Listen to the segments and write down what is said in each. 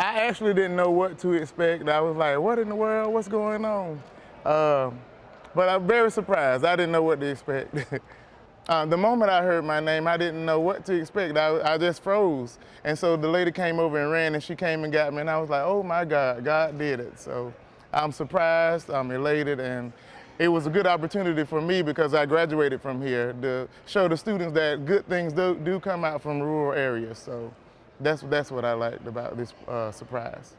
I actually didn't know what to expect. I was like, what in the world, what's going on? But I'm very surprised. I didn't know what to expect. The moment I heard my name, I didn't know what to expect. I just froze. And so the lady came over and ran, and she came and got me, and I was like, oh my God, God did it. So I'm surprised, I'm elated, and it was a good opportunity for me because I graduated from here to show the students that good things do come out from rural areas. So that's what I liked about this surprise.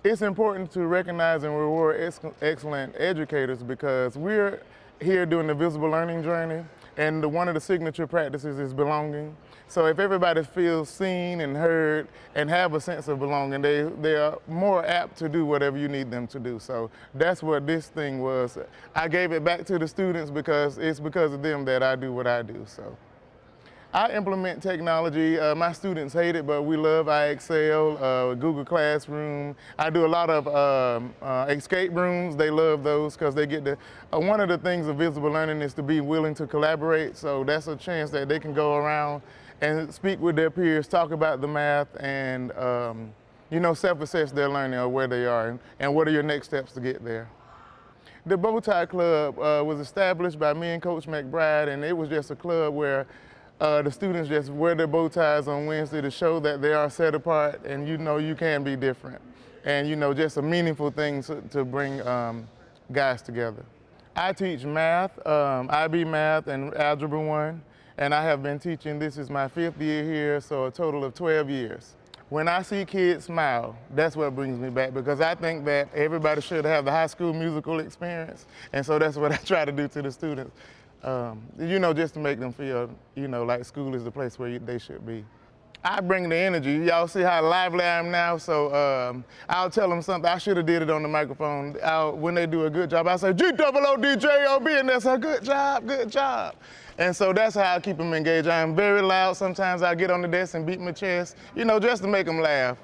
It's important to recognize and reward excellent educators because we're here doing the visible learning journey, and one of the signature practices is belonging. So if everybody feels seen and heard and have a sense of belonging, they are more apt to do whatever you need them to do. So that's what this thing was. I gave it back to the students because it's because of them that I do what I do. So I implement technology. My students hate it, but we love iExcel, Google Classroom. I do a lot of escape rooms. They love those because they get to, one of the things of visible learning is to be willing to collaborate. So that's a chance that they can go around and speak with their peers, talk about the math, and self-assess their learning or where they are and what are your next steps to get there. The Bowtie Club was established by me and Coach McBride, and it was just a club where the students just wear their bow ties on Wednesday to show that they are set apart and you can be different. And just a meaningful thing to bring guys together. I teach math, IB math and Algebra 1, and I have been teaching, this is my 5th year here, so a total of 12 years. When I see kids smile, that's what brings me back because I think that everybody should have the high school musical experience, and so that's what I try to do to the students. Just to make them feel, like school is the place where they should be. I bring the energy. Y'all see how lively I am now, so I'll tell them something. I should have did it on the microphone. When they do a good job, I say, G-double-O-D-J-O-B, and they say, good job, good job. And so that's how I keep them engaged. I am very loud. Sometimes I get on the desk and beat my chest, just to make them laugh.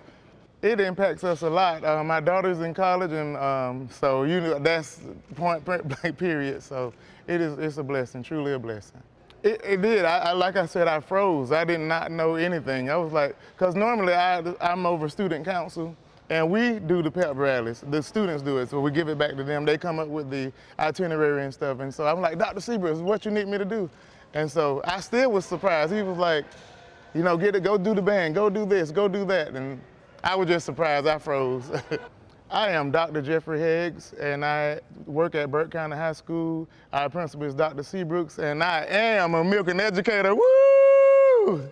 It impacts us a lot. My daughter's in college, and so that's point blank period. So it's a blessing, truly a blessing. It did. Like I said, I froze. I did not know anything. I was like, because normally I'm over student council, and we do the pep rallies. The students do it, so we give it back to them. They come up with the itinerary and stuff. And so I'm like, Dr. Seabrooks, what you need me to do? And so I still was surprised. He was like, go do the band, go do this, go do that. And I was just surprised, I froze. I am Dr. Jeffery Heggs, and I work at Burke County High School. Our principal is Dr. Seabrooks, and I am a Milken Educator. Woo!